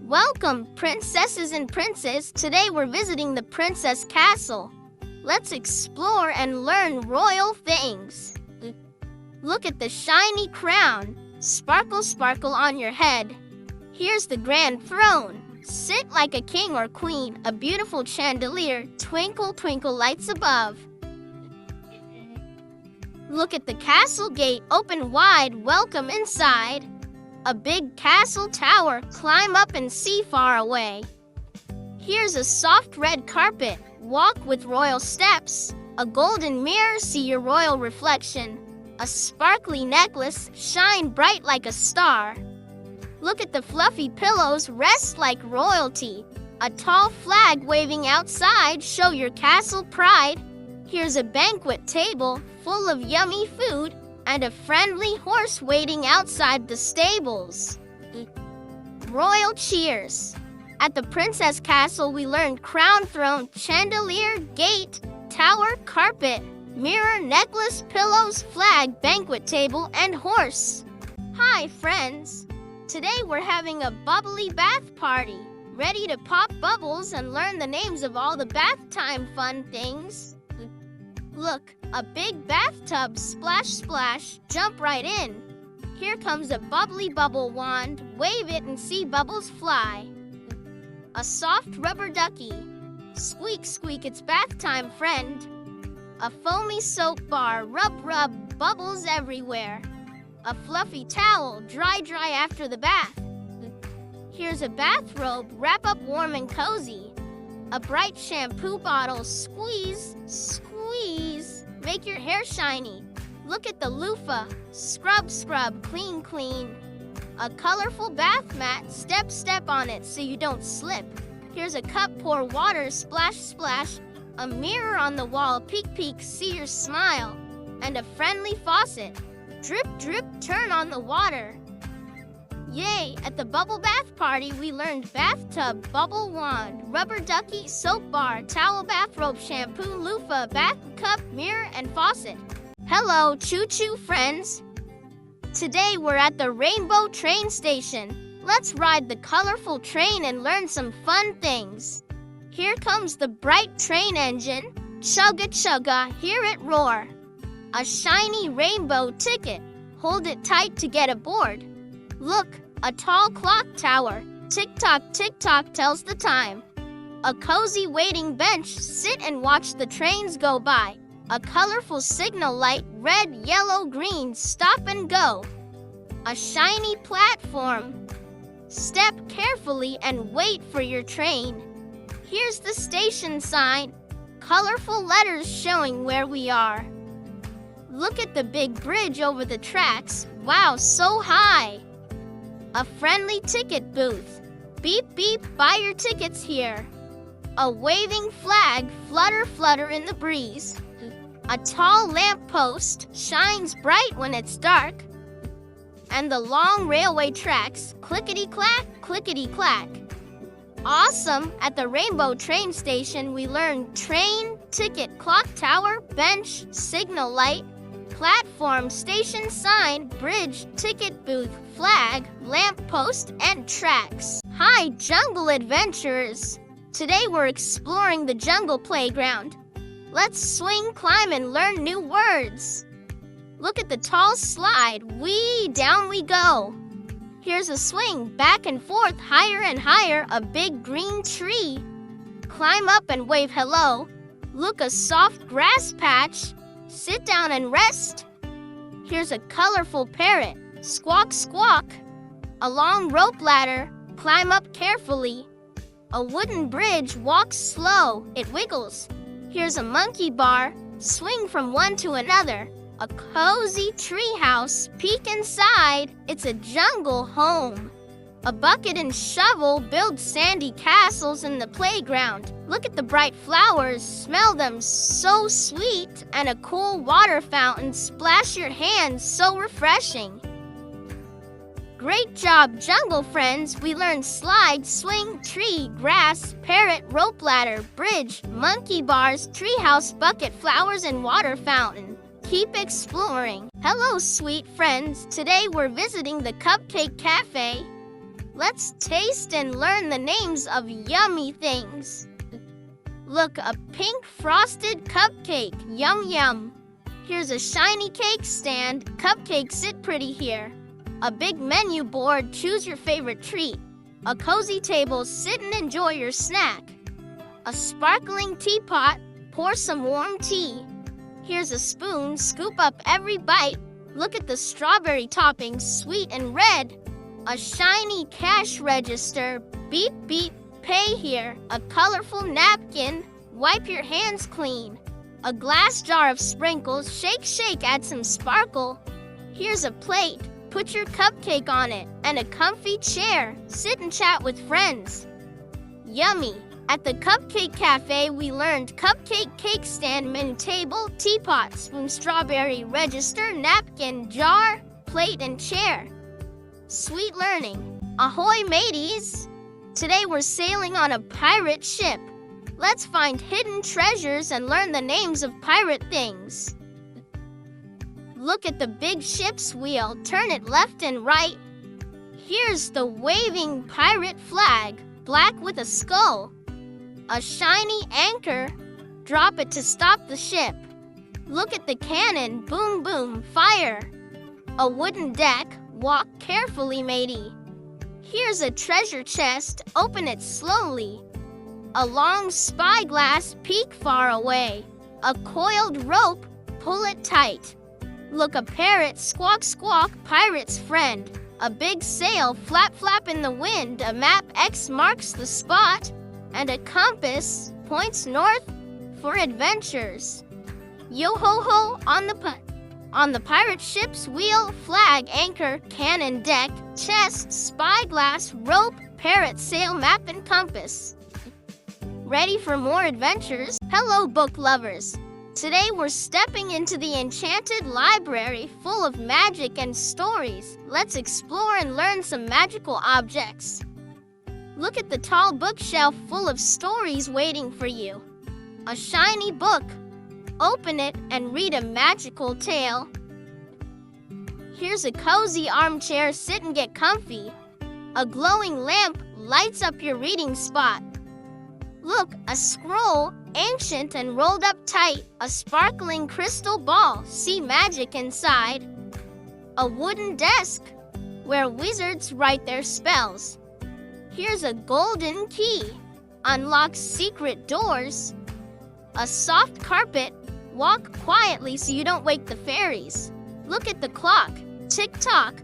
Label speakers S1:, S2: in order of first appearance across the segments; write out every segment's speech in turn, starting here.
S1: Welcome, princesses and princes. Today we're visiting the princess castle. Let's explore and learn royal things. Look at the shiny crown. Sparkle, sparkle on your head. Here's the grand throne. Sit like a king or queen. A beautiful chandelier. Twinkle, twinkle lights above. Look at the castle gate. Open wide. Welcome inside. A big castle tower. Climb up and see far away. Here's a soft red carpet. Walk with royal steps. A golden mirror. See your royal reflection. A sparkly necklace. Shine bright like a star. Look at the fluffy pillows. Rest like royalty. A tall flag waving outside. Show your castle pride. Here's a banquet table full of yummy food and a friendly horse waiting outside the stables. Royal cheers. At the princess castle, we learned crown, throne, chandelier, gate, tower, carpet, mirror, necklace, pillows, flag, banquet table, and horse. Hi, friends. Today we're having a bubbly bath party. Ready to pop bubbles and learn the names of all the bath time fun things? Look, a big bathtub, splash, splash, jump right in. Here comes a bubbly bubble wand, wave it and see bubbles fly. A soft rubber ducky, squeak, squeak, it's bath time, friend. A foamy soap bar, rub, rub, bubbles everywhere. A fluffy towel, dry, dry after the bath. Here's a bathrobe, wrap up warm and cozy. A bright shampoo bottle, squeeze, squeeze, make your hair shiny. Look at the loofah, scrub, scrub, clean, clean. A colorful bath mat, step, step on it so you don't slip. Here's a cup, pour water, splash, splash. A mirror on the wall, peek, peek, see your smile. And a friendly faucet, drip, drip, turn on the water. Yay! At the bubble bath party, we learned bathtub, bubble wand, rubber ducky, soap bar, towel, bathrobe, shampoo, loofah, bath cup, mirror, and faucet. Hello, choo-choo friends! Today we're at the Rainbow Train Station. Let's ride the colorful train and learn some fun things. Here comes the bright train engine. Chugga, chugga, hear it roar. A shiny rainbow ticket. Hold it tight to get aboard. Look, a tall clock tower. Tick-tock, tick-tock tells the time. A cozy waiting bench. Sit and watch the trains go by. A colorful signal light. Red, yellow, green. Stop and go. A shiny platform. Step carefully and wait for your train. Here's the station sign. Colorful letters showing where we are. Look at the big bridge over the tracks. Wow, so high. A friendly ticket booth. Beep, beep, buy your tickets here. A waving flag, flutter, flutter in the breeze. A tall lamp post shines bright when it's dark. And the long railway tracks, clickety-clack, clickety-clack. Awesome! At the Rainbow Train Station, we learned train, ticket, clock tower, bench, signal light, platform, station sign, bridge, ticket booth, flag, lamp post, and tracks. Hi, jungle adventurers! Today we're exploring the jungle playground. Let's swing, climb, and learn new words. Look at the tall slide. Whee! Down we go. Here's a swing, back and forth, higher and higher, a big green tree. Climb up and wave hello. Look, a soft grass patch. Sit down and rest. Here's a colorful parrot. Squawk, squawk. A long rope ladder. Climb up carefully. A wooden bridge. Walk slow. It wiggles. Here's a monkey bar. Swing from one to another. A cozy treehouse. Peek inside. It's a jungle home. A bucket and shovel build sandy castles in the playground. Look at the bright flowers. Smell them, so sweet. And a cool water fountain. Splash your hands, so refreshing. Great job, jungle friends. We learned slide, swing, tree, grass, parrot, rope ladder, bridge, monkey bars, treehouse, bucket, flowers, and water fountain. Keep exploring. Hello, sweet friends. Today we're visiting the Cupcake Cafe. Let's taste and learn the names of yummy things. Look, a pink frosted cupcake. Yum yum. Here's a shiny cake stand. Cupcakes sit pretty here. A big menu board. Choose your favorite treat. A cozy table. Sit and enjoy your snack. A sparkling teapot. Pour some warm tea. Here's a spoon. Scoop up every bite. Look at the strawberry toppings, sweet and red. A shiny cash register. Beep beep. Pay here. A colorful napkin. Wipe your hands clean. A glass jar of sprinkles. Shake, shake, add some sparkle. Here's a plate. Put your cupcake on it. And a comfy chair. Sit and chat with friends. Yummy. At the Cupcake Cafe, we learned cupcake, cake stand, menu table, teapot, spoon, strawberry, register, napkin, jar, plate, and chair. Sweet learning. Ahoy, mateys! Today we're sailing on a pirate ship. Let's find hidden treasures and learn the names of pirate things. Look at the big ship's wheel. Turn it left and right. Here's the waving pirate flag, black with a skull. A shiny anchor. Drop it to stop the ship. Look at the cannon. Boom, boom, fire. A wooden deck. Walk carefully, matey. Here's a treasure chest. Open it slowly. A long spyglass. Peek far away. A coiled rope. Pull it tight. Look, a parrot. Squawk, squawk, pirate's friend. A big sail. Flap, flap in the wind. A map. X marks the spot. And a compass points north for adventures. Yo-ho-ho on the pirate ship's wheel, flag, anchor, cannon, deck, chest, spyglass, rope, parrot, sail, map, and compass. Ready for more adventures? Hello, book lovers! Today we're stepping into the enchanted library full of magic and stories. Let's explore and learn some magical objects. Look at the tall bookshelf full of stories waiting for you. A shiny book. Open it and read a magical tale. Here's a cozy armchair. Sit and get comfy. A glowing lamp lights up your reading spot. Look, a scroll, ancient and rolled up tight. A sparkling crystal ball. See magic inside. A wooden desk where wizards write their spells. Here's a golden key. Unlocks secret doors. A soft carpet. Walk quietly so you don't wake the fairies. Look at the clock. Tick-tock.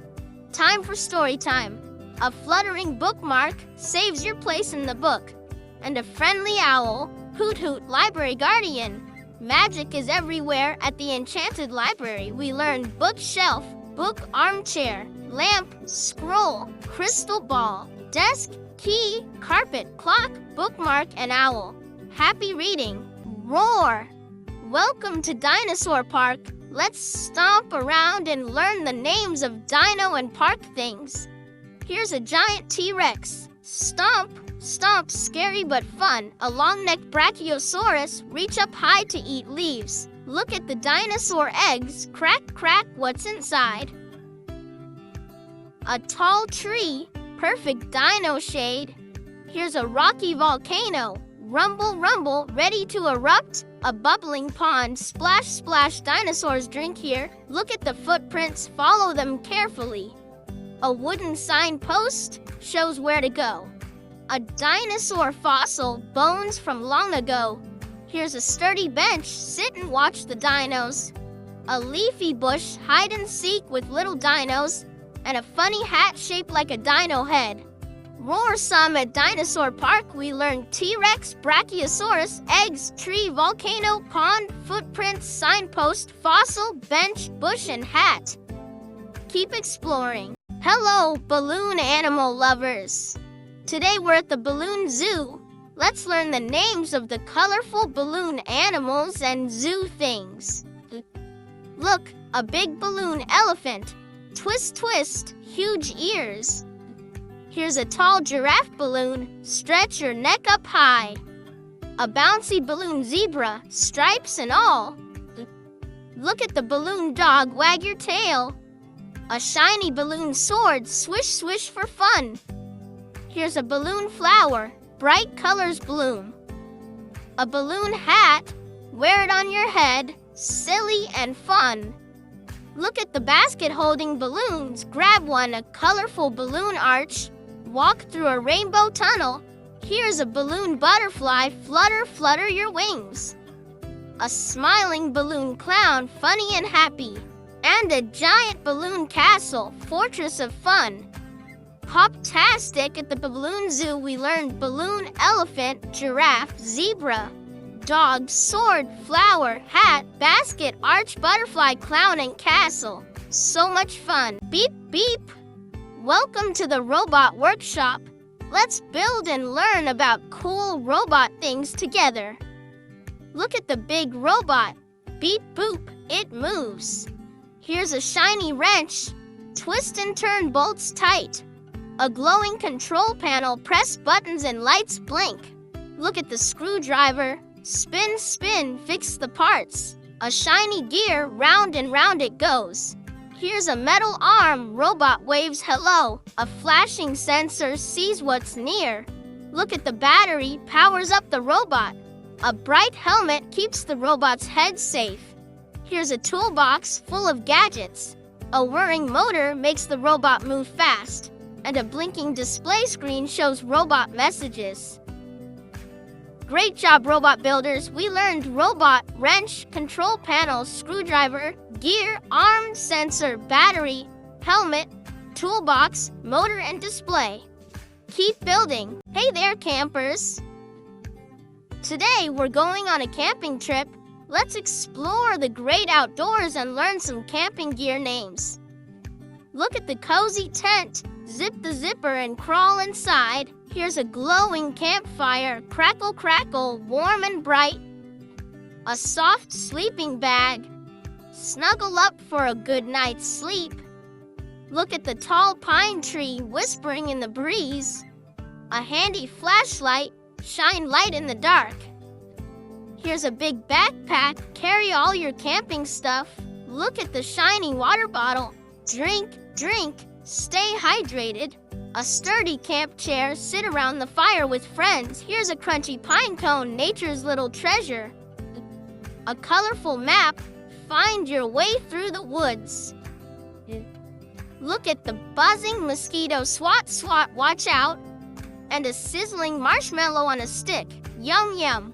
S1: Time for story time. A fluttering bookmark saves your place in the book. And a friendly owl. Hoot-hoot, library guardian. Magic is everywhere at the Enchanted Library. We learn bookshelf, book, armchair, lamp, scroll, crystal ball, desk, key, carpet, clock, bookmark, and owl. Happy reading. Roar! Welcome to Dinosaur Park. Let's stomp around and learn the names of dino and park things. Here's a giant T-Rex. Stomp, stomp, scary but fun. A long-necked Brachiosaurus. Reach up high to eat leaves. Look at the dinosaur eggs. Crack, crack, what's inside? A tall tree. Perfect dino shade. Here's a rocky volcano. Rumble, rumble, ready to erupt. A bubbling pond. Splash, splash, dinosaurs drink here. Look at the footprints. Follow them carefully. A wooden signpost shows where to go. A dinosaur fossil. Bones from long ago. Here's a sturdy bench. Sit and watch the dinos. A leafy bush. Hide and seek with little dinos. And a funny hat shaped like a dino head. Roar some at Dinosaur Park. We learned T-Rex, Brachiosaurus, eggs, tree, volcano, pond, footprints, signpost, fossil, bench, bush, and hat. Keep exploring. Hello, balloon animal lovers. Today we're at the Balloon Zoo. Let's learn the names of the colorful balloon animals and zoo things. Look, a big balloon elephant. Twist, twist, huge ears. Here's a tall giraffe balloon. Stretch your neck up high. A bouncy balloon zebra, stripes and all. Look at the balloon dog. Wag your tail. A shiny balloon sword. Swish, swish for fun. Here's a balloon flower, bright colors bloom. A balloon hat, wear it on your head, silly and fun. Look at the basket holding balloons, grab one, a colorful balloon arch. Walk through a rainbow tunnel. Here's a balloon butterfly, flutter, flutter your wings. A smiling balloon clown, funny and happy. And a giant balloon castle, fortress of fun. Hop-tastic at the balloon zoo, we learned balloon, elephant, giraffe, zebra, dog, sword, flower, hat, basket, arch, butterfly, clown, and castle. So much fun. Beep, beep. Welcome to the robot workshop. Let's build and learn about cool robot things together. Look at the big robot. Beep, boop, it moves. Here's a shiny wrench. Twist and turn bolts tight. A glowing control panel, press buttons and lights blink. Look at the screwdriver. Spin, spin, fix the parts. A shiny gear, round and round it goes. Here's a metal arm, robot waves hello. A flashing sensor sees what's near. Look at the battery, powers up the robot. A bright helmet keeps the robot's head safe. Here's a toolbox full of gadgets. A whirring motor makes the robot move fast. And a blinking display screen shows robot messages. Great job, robot builders. We learned robot, wrench, control panel, screwdriver, gear, arm, sensor, battery, helmet, toolbox, motor, and display. Keep building. Hey there, campers. Today, we're going on a camping trip. Let's explore the great outdoors and learn some camping gear names. Look at the cozy tent. Zip the zipper and crawl inside. Here's a glowing campfire. Crackle, crackle, warm and bright. A soft sleeping bag. Snuggle up for a good night's sleep. Look at the tall pine tree whispering in the breeze. A handy flashlight. Shine light in the dark. Here's a big backpack. Carry all your camping stuff. Look at the shiny water bottle. Drink, drink. Stay hydrated. A sturdy camp chair, sit around the fire with friends. Here's a crunchy pine cone, nature's little treasure. A colorful map, find your way through the woods. Look at the buzzing mosquito, swat, swat, watch out. And a sizzling marshmallow on a stick, yum, yum.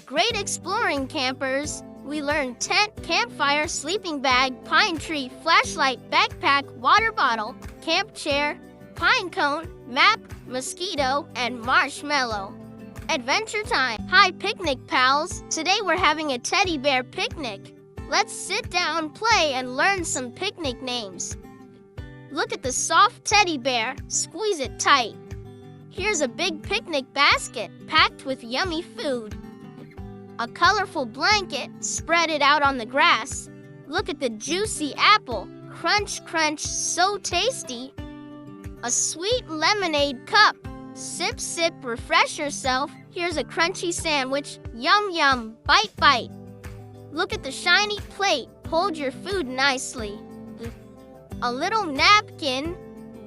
S1: Great exploring, campers. We learned tent, campfire, sleeping bag, pine tree, flashlight, backpack, water bottle, camp chair, pine cone, map, mosquito, and marshmallow. Adventure time. Hi, picnic pals. Today we're having a teddy bear picnic. Let's sit down, play, and learn some picnic names. Look at the soft teddy bear. Squeeze it tight. Here's a big picnic basket packed with yummy food. A colorful blanket, spread it out on the grass. Look at the juicy apple, crunch, crunch, so tasty. A sweet lemonade cup, sip, sip, refresh yourself. Here's a crunchy sandwich, yum, yum, bite, bite. Look at the shiny plate, hold your food nicely. A little napkin,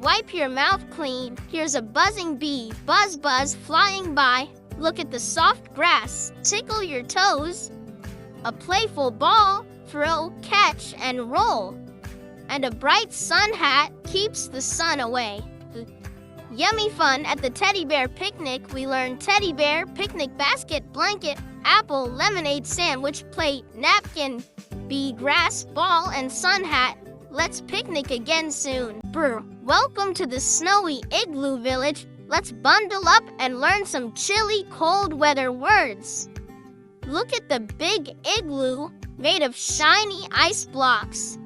S1: wipe your mouth clean. Here's a buzzing bee, buzz, buzz, flying by. Look at the soft grass, tickle your toes. A playful ball, throw, catch, and roll. And a bright sun hat keeps the sun away. Yummy fun at the teddy bear picnic. We learned teddy bear, picnic basket, blanket, apple, lemonade, sandwich, plate, napkin, bee, grass, ball, and sun hat. Let's picnic again soon. Brr. Welcome to the snowy igloo village. Let's bundle up and learn some chilly, cold weather words. Look at the big igloo made of shiny ice blocks.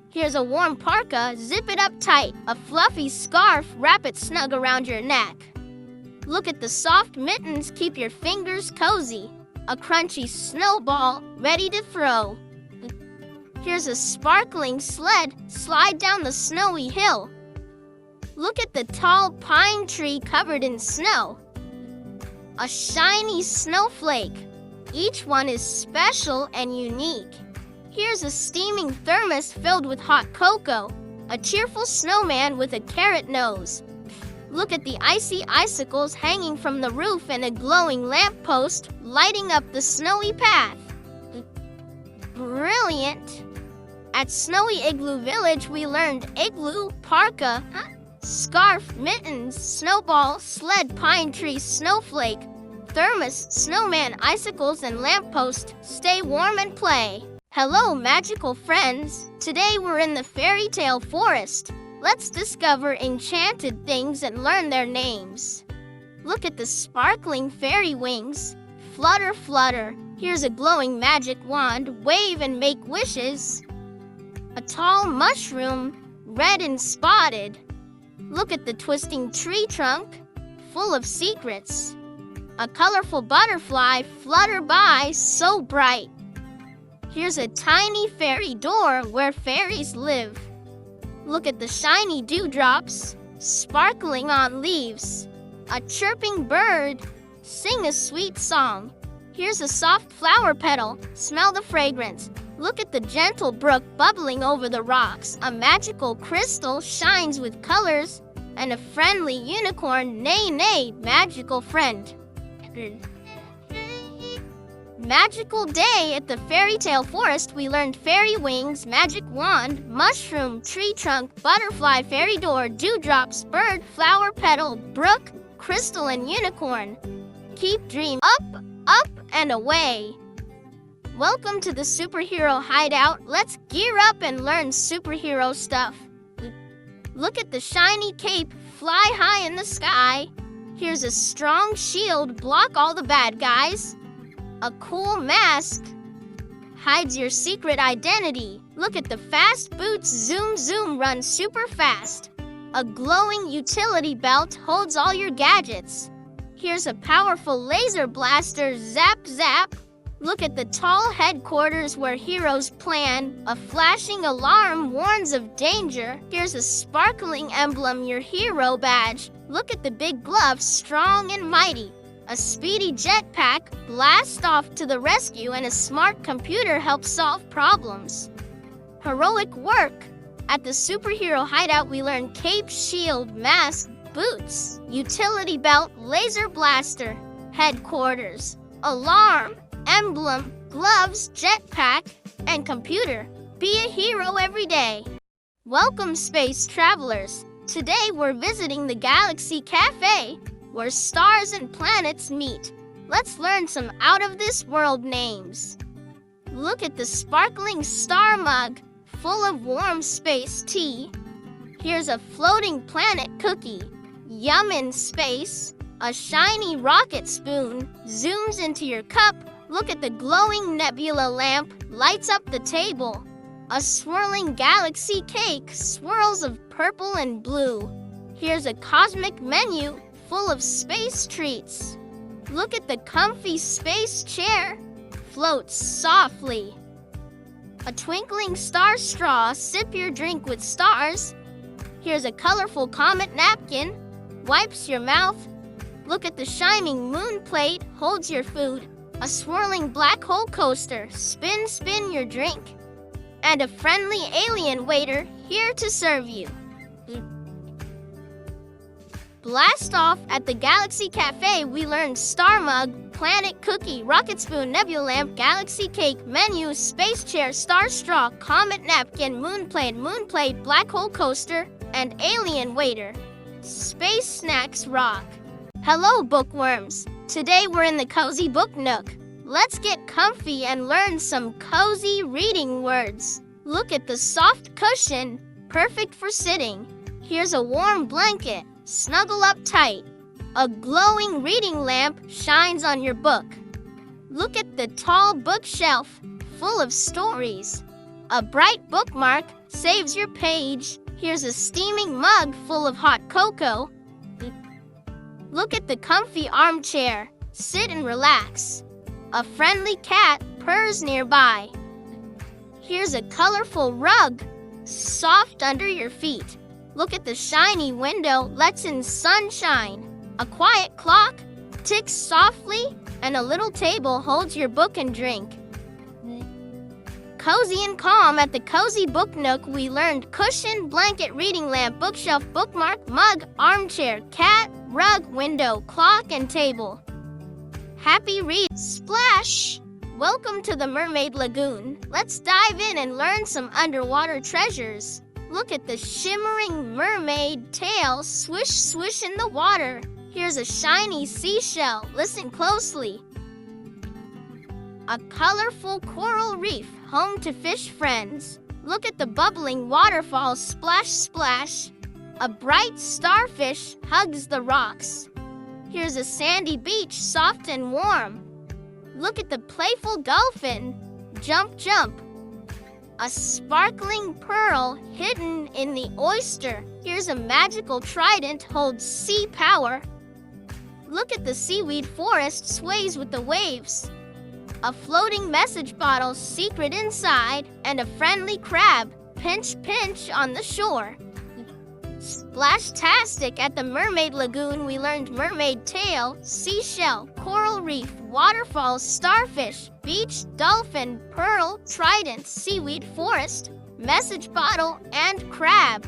S1: Here's a warm parka, zip it up tight. A fluffy scarf, wrap it snug around your neck. Look at the soft mittens, keep your fingers cozy. A crunchy snowball, ready to throw. Here's a sparkling sled, slide down the snowy hill. Look at the tall pine tree covered in snow. A shiny snowflake. Each one is special and unique. Here's a steaming thermos filled with hot cocoa. A cheerful snowman with a carrot nose. Look at the icy icicles hanging from the roof and a glowing lamppost lighting up the snowy path. Brilliant! At Snowy Igloo Village, we learned igloo, parka, scarf, mittens, snowball, sled, pine tree, snowflake, thermos, snowman, icicles, and lamppost. Stay warm and play. Hello, magical friends. Today we're in the fairy tale forest. Let's discover enchanted things and learn their names. Look at the sparkling fairy wings. Flutter, flutter. Here's a glowing magic wand. Wave and make wishes. A tall mushroom, red and spotted. Look at the twisting tree trunk, full of secrets. A colorful butterfly, flutter by, so bright. Here's a tiny fairy door where fairies live. Look at the shiny dewdrops, sparkling on leaves. A chirping bird, sing a sweet song. Here's a soft flower petal, smell the fragrance. Look at the gentle brook bubbling over the rocks. A magical crystal shines with colors, and a friendly unicorn, nay, nay, magical friend. Magical day at the fairy tale forest. We learned fairy wings, magic wand, mushroom, tree trunk, butterfly, fairy door, dewdrops, bird, flower petal, brook, crystal, and unicorn. Keep dream up, up, and away. Welcome to the superhero hideout. Let's gear up and learn superhero stuff. Look at the shiny cape, fly high in the sky. Here's a strong shield, block all the bad guys. A cool mask hides your secret identity. Look at the fast boots, zoom, zoom, run super fast. A glowing utility belt holds all your gadgets. Here's a powerful laser blaster, zap, zap. Look at the tall headquarters where heroes plan. A flashing alarm warns of danger. Here's a sparkling emblem, your hero badge. Look at the big gloves, strong and mighty. A speedy jetpack, blast off to the rescue, and a smart computer helps solve problems. Heroic work. At the superhero hideout, we learn cape, shield, mask, boots, utility belt, laser blaster, headquarters, alarm, emblem, gloves, jetpack, and computer. Be a hero every day. Welcome, space travelers. Today we're visiting the Galaxy Cafe, where stars and planets meet. Let's learn some out-of-this-world names. Look at the sparkling star mug, full of warm space tea. Here's a floating planet cookie, yum in space. A shiny rocket spoon zooms into your cup. Look at the glowing nebula lamp, lights up the table. A swirling galaxy cake, swirls of purple and blue. Here's a cosmic menu, full of space treats. Look at the comfy space chair, floats softly. A twinkling star straw, sip your drink with stars. Here's a colorful comet napkin, wipes your mouth. Look at the shining moon plate, holds your food. A swirling black hole coaster, spin, spin your drink. And a friendly alien waiter, here to serve you. Blast off at the Galaxy Cafe. We learned star mug, planet cookie, rocket spoon, nebula lamp, galaxy cake, menu, space chair, star straw, comet napkin, moon plate, black hole coaster, and alien waiter. Space snacks rock. Hello, bookworms. Today we're in the cozy book nook. Let's get comfy and learn some cozy reading words. Look at the soft cushion, perfect for sitting. Here's a warm blanket. Snuggle up tight. A glowing reading lamp shines on your book. Look at the tall bookshelf, full of stories. A bright bookmark saves your page. Here's a steaming mug full of hot cocoa. Look at the comfy armchair. Sit and relax. A friendly cat purrs nearby. Here's a colorful rug, soft under your feet. Look at the shiny window, lets in sunshine. A quiet clock ticks softly, and a little table holds your book and drink. cozy and calm at the Cozy Book Nook. We learned cushion, blanket, reading lamp, bookshelf, bookmark, mug, armchair, cat, rug, window, clock, and table. Happy read. Splash! Welcome to the Mermaid Lagoon. Let's dive in and learn some underwater treasures. Look at the shimmering mermaid tail swish swish in the water. Here's a shiny seashell. Listen closely. A colorful coral reef, home to fish friends. Look at the bubbling waterfall, splash, splash. A bright starfish hugs the rocks. Here's a sandy beach, soft and warm. Look at the playful dolphin, jump, jump. A sparkling pearl hidden in the oyster. Here's a magical trident, holds sea power. Look at the seaweed forest, sways with the waves. A floating message bottle, secret inside, and a friendly crab, pinch, pinch on the shore. Splash-tastic at the Mermaid Lagoon. We learned mermaid tail, seashell, coral reef, waterfalls, starfish, beach, dolphin, pearl, trident, seaweed forest, message bottle, and crab.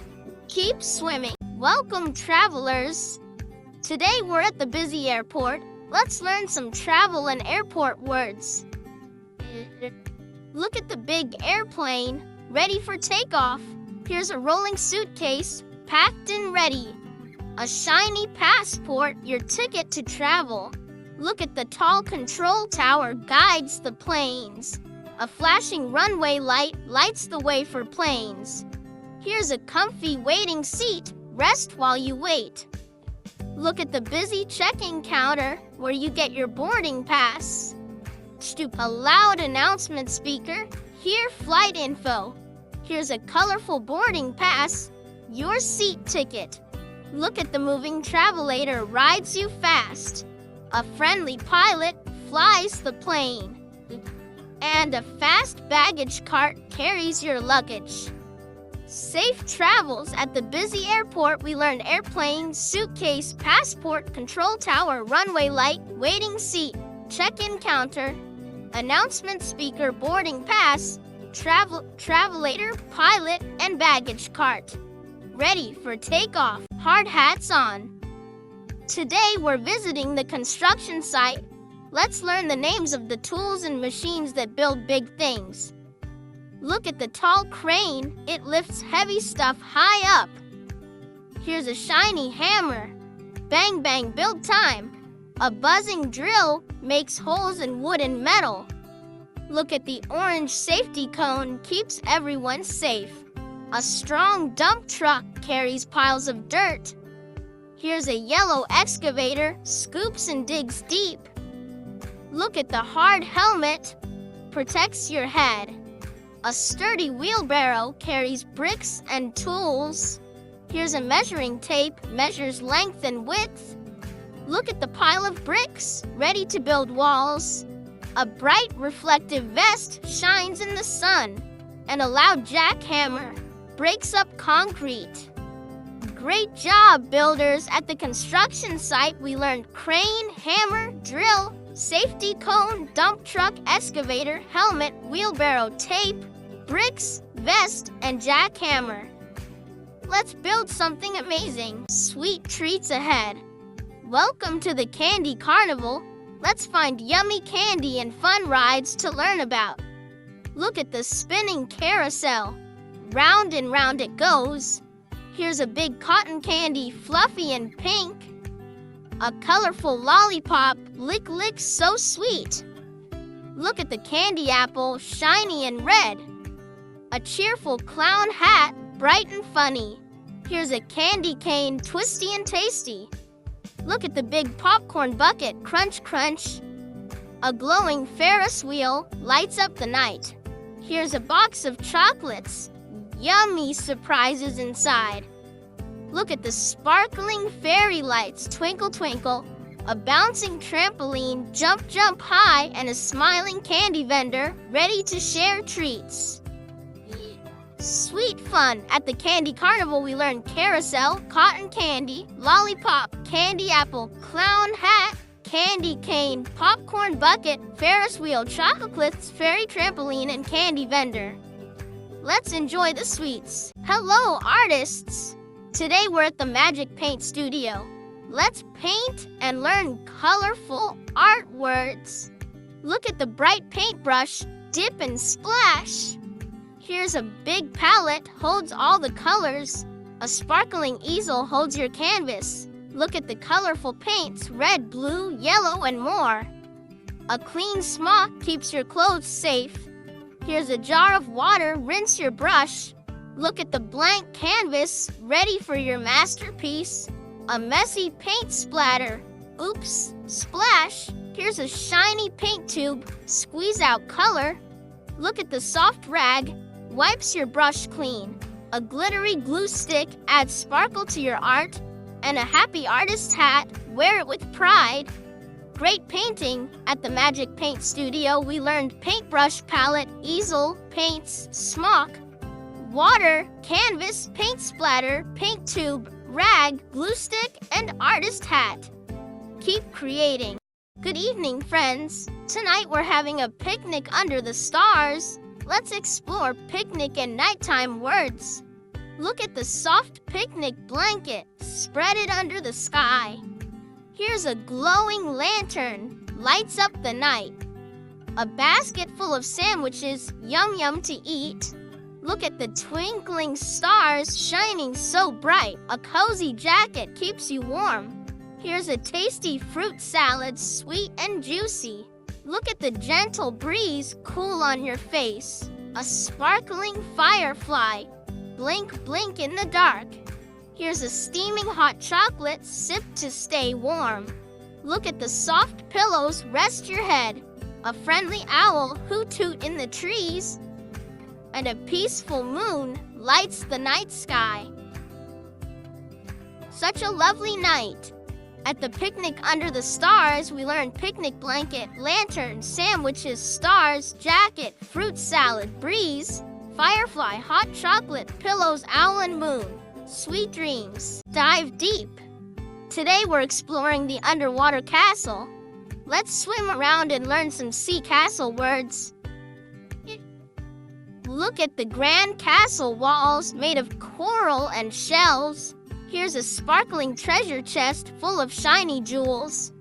S1: Keep swimming. Welcome, travelers. Today we're at the busy airport. Let's learn some travel and airport words. Look at the big airplane, ready for takeoff. Here's a rolling suitcase, packed and ready. A shiny passport, your ticket to travel. Look at the tall control tower, guides the planes. A flashing runway light lights the way for planes. Here's a comfy waiting seat, rest while you wait. Look at the busy check-in counter where you get your boarding pass. A loud announcement speaker, hear flight info. Here's a colorful boarding pass, your seat ticket. Look at the moving travelator, rides you fast. A friendly pilot flies the plane. And a fast baggage cart carries your luggage. Safe travels at the busy airport. We learned airplane, suitcase, passport, control tower, runway light, waiting seat, check-in counter, announcement speaker, boarding pass, travelator, pilot, and baggage cart. Ready for takeoff. Hard hats on. Today we're visiting the construction site. Let's learn the names of the tools and machines that build big things. Look at the tall crane. It lifts heavy stuff high up. Here's a shiny hammer. Bang, bang, build time. A buzzing drill makes holes in wood and metal. Look at the orange safety cone, keeps everyone safe. A strong dump truck carries piles of dirt. Here's a yellow excavator, scoops and digs deep. Look at the hard helmet, protects your head. A sturdy wheelbarrow carries bricks and tools. Here's a measuring tape, measures length and width. Look at the pile of bricks, ready to build walls. A bright reflective vest shines in the sun. And a loud jackhammer breaks up concrete. Great job, builders! At the construction site, we learned crane, hammer, drill, safety cone, dump truck, excavator, helmet, wheelbarrow, tape, bricks, vest, and jackhammer. Let's build something amazing. Sweet treats ahead. Welcome to the Candy Carnival. Let's find yummy candy and fun rides to learn about. Look at the spinning carousel. Round and round it goes. Here's a big cotton candy, fluffy and pink. A colorful lollipop, lick, lick, so sweet. Look at the candy apple, shiny and red. A cheerful clown hat, bright and funny. Here's a candy cane, twisty and tasty. Look at the big popcorn bucket, crunch, crunch. A glowing Ferris wheel lights up the night. Here's a box of chocolates, yummy surprises inside. Look at the sparkling fairy lights, twinkle, twinkle. A bouncing trampoline, jump, jump high, and a smiling candy vendor ready to share treats. Sweet fun! At the Candy Carnival, we learned carousel, cotton candy, lollipop, candy apple, clown hat, candy cane, popcorn bucket, Ferris wheel, chocolates, fairy trampoline, and candy vendor. Let's enjoy the sweets. Hello, artists! Today we're at the Magic Paint Studio. Let's paint and learn colorful art words. Look at the bright paintbrush, dip and splash. Here's a big palette, holds all the colors. A sparkling easel holds your canvas. Look at the colorful paints, red, blue, yellow, and more. A clean smock keeps your clothes safe. Here's a jar of water, rinse your brush. Look at the blank canvas, ready for your masterpiece. A messy paint splatter, oops, splash. Here's a shiny paint tube, squeeze out color. Look at the soft rag, wipes your brush clean. A glittery glue stick adds sparkle to your art. And a happy artist hat, wear it with pride. Great painting! At the Magic Paint Studio, we learned paintbrush, palette, easel, paints, smock, water, canvas, paint splatter, paint tube, rag, glue stick, and artist hat. Keep creating. Good evening, friends. Tonight we're having a picnic under the stars. Let's explore picnic and nighttime words. Look at the soft picnic blanket. Spread it under the sky. Here's a glowing lantern. Lights up the night. A basket full of sandwiches. Yum yum to eat. Look at the twinkling stars shining so bright. A cozy jacket keeps you warm. Here's a tasty fruit salad, sweet and juicy. Look at the gentle breeze, cool on your face. A sparkling firefly. Blink, blink in the dark. Here's a steaming hot chocolate, sip to stay warm. Look at the soft pillows, rest your head. A friendly owl, hoot hoot in the trees. And a peaceful moon lights the night sky. Such a lovely night. At the picnic under the stars, we learned picnic blanket, lantern, sandwiches, stars, jacket, fruit salad, breeze, firefly, hot chocolate, pillows, owl and moon. Sweet dreams. Dive deep. Today we're exploring the underwater castle. Let's swim around and learn some sea castle words. Look at the grand castle walls made of coral and shells. Here's a sparkling treasure chest full of shiny jewels.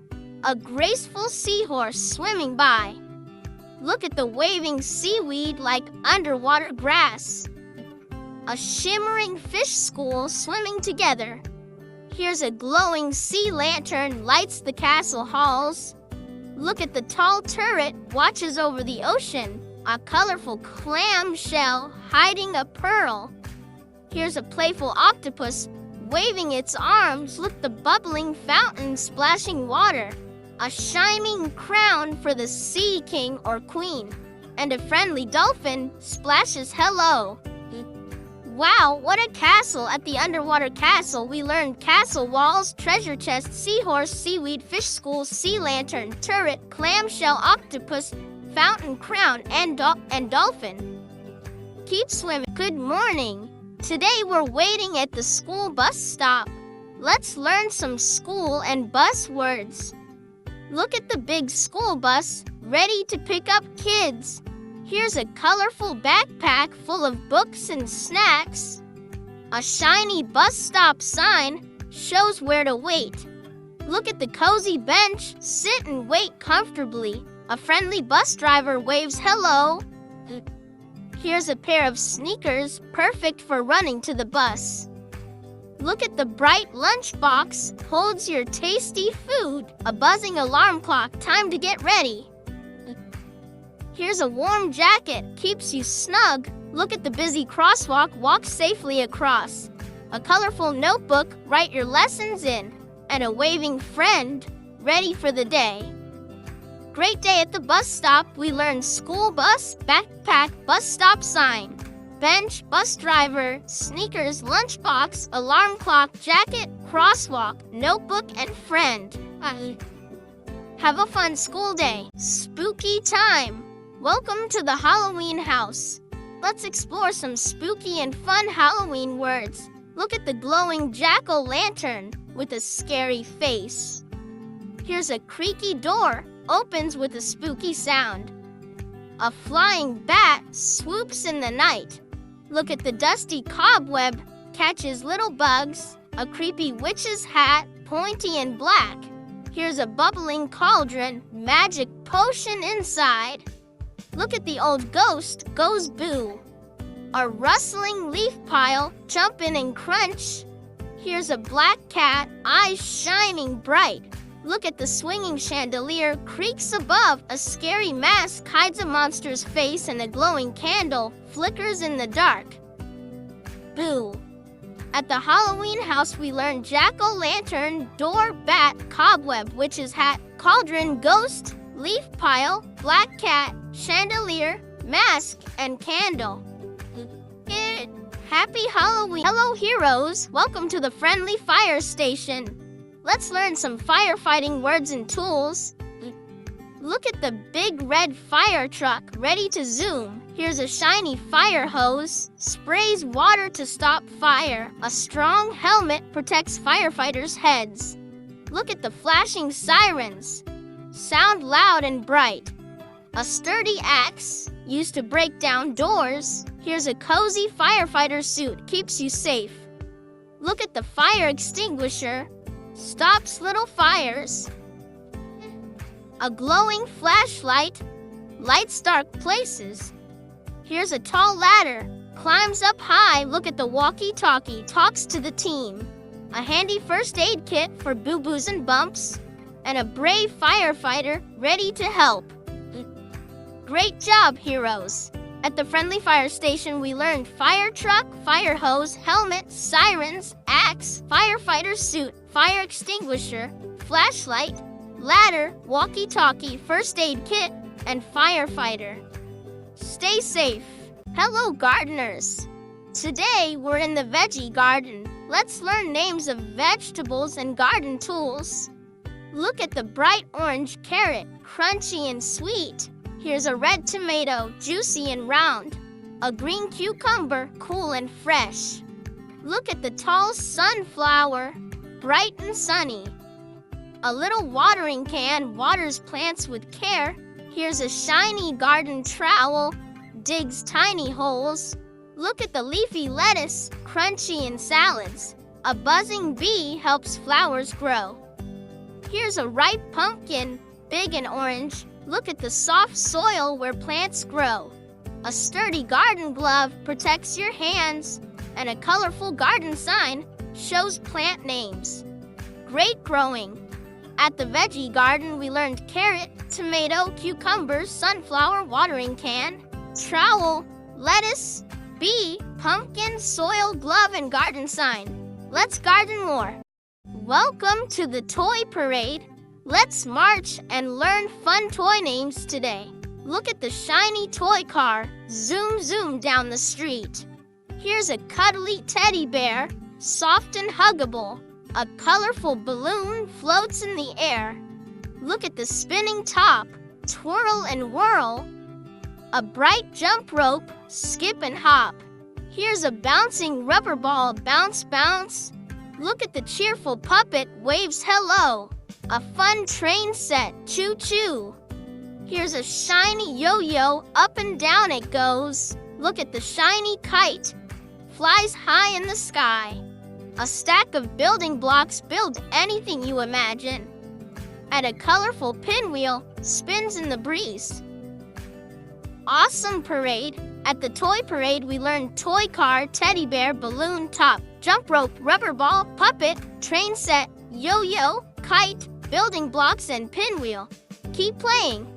S1: A graceful seahorse swimming by. Look at the waving seaweed like underwater grass. A shimmering fish school swimming together. Here's a glowing sea lantern lights the castle halls. Look at the tall turret watches over the ocean. A colorful clam shell hiding a pearl. Here's a playful octopus waving its arms. Look the bubbling fountain splashing water. A shining crown for the sea king or queen. And a friendly dolphin splashes hello. Wow, what a castle! At the underwater castle, we learned castle walls, treasure chest, seahorse, seaweed, fish school, sea lantern, turret, clamshell, octopus, fountain, crown, and dolphin. Keep swimming. Good morning. Today we're waiting at the school bus stop. Let's learn some school and bus words. Look at the big school bus, ready to pick up kids. Here's a colorful backpack full of books and snacks. A shiny bus stop sign shows where to wait. Look at the cozy bench, sit and wait comfortably. A friendly bus driver waves hello. Here's a pair of sneakers, perfect for running to the bus. Look at the bright lunchbox, holds your tasty food. A buzzing alarm clock, time to get ready. Here's a warm jacket, keeps you snug. Look at the busy crosswalk, walk safely across. A colorful notebook, write your lessons in. And a waving friend, ready for the day. Great day at the bus stop. We learned school bus, backpack, bus stop sign. Bench, bus driver, sneakers, lunchbox, alarm clock, jacket, crosswalk, notebook, and friend. Have a fun school day. Spooky time. Welcome to the Halloween house. Let's explore some spooky and fun Halloween words. Look at the glowing jack-o'-lantern with a scary face. Here's a creaky door, opens with a spooky sound. A flying bat swoops in the night. Look at the dusty cobweb, catches little bugs. A creepy witch's hat, pointy and black. Here's a bubbling cauldron, magic potion inside. Look at the old ghost, goes boo. A rustling leaf pile, jump in and crunch. Here's a black cat, eyes shining bright. Look at the swinging chandelier, creaks above. A scary mask hides a monster's face, and a glowing candle flickers in the dark. Boo. At the Halloween house, we learn jack-o'-lantern, door, bat, cobweb, witch's hat, cauldron, ghost, leaf pile, black cat, chandelier, mask, and candle. Happy Halloween! Hello, heroes! Welcome to the friendly fire station. Let's learn some firefighting words and tools. Look at the big red fire truck, ready to zoom. Here's a shiny fire hose, sprays water to stop fire. A strong helmet protects firefighters' heads. Look at the flashing sirens, sound loud and bright. A sturdy axe, used to break down doors. Here's a cozy firefighter suit, keeps you safe. Look at the fire extinguisher, stops little fires. A glowing flashlight, lights dark places. Here's a tall ladder, climbs up high. Look at the walkie-talkie, talks to the team. A handy first aid kit for boo-boos and bumps. And a brave firefighter ready to help. Great job, heroes! At the friendly fire station, we learned fire truck, fire hose, helmet, sirens, axe, firefighter suit, fire extinguisher, flashlight, ladder, walkie-talkie, first aid kit, and firefighter. Stay safe. Hello, gardeners. Today, we're in the veggie garden. Let's learn names of vegetables and garden tools. Look at the bright orange carrot, crunchy and sweet. Here's a red tomato, juicy and round. A green cucumber, cool and fresh. Look at the tall sunflower, bright and sunny. A little watering can waters plants with care. Here's a shiny garden trowel, digs tiny holes. Look at the leafy lettuce, crunchy in salads. A buzzing bee helps flowers grow. Here's a ripe pumpkin, big and orange. Look at the soft soil where plants grow. A sturdy garden glove protects your hands, and a colorful garden sign shows plant names. Great growing! At the veggie garden, we learned carrot, tomato, cucumber, sunflower, watering can, trowel, lettuce, bee, pumpkin, soil, glove, and garden sign. Let's garden more. Welcome to the toy parade. Let's march and learn fun toy names today. Look at the shiny toy car, zoom, zoom down the street. Here's a cuddly teddy bear, soft and huggable. A colorful balloon floats in the air. Look at the spinning top, twirl and whirl. A bright jump rope, skip and hop. Here's a bouncing rubber ball, bounce, bounce. Look at the cheerful puppet, waves hello. A fun train set, choo-choo. Here's a shiny yo-yo, up and down it goes. Look at the shiny kite, flies high in the sky. A stack of building blocks, build anything you imagine. And a colorful pinwheel spins in the breeze. Awesome parade! At the toy parade, we learned toy car, teddy bear, balloon top, jump rope, rubber ball, puppet, train set, yo-yo, kite, building blocks, and pinwheel. Keep playing.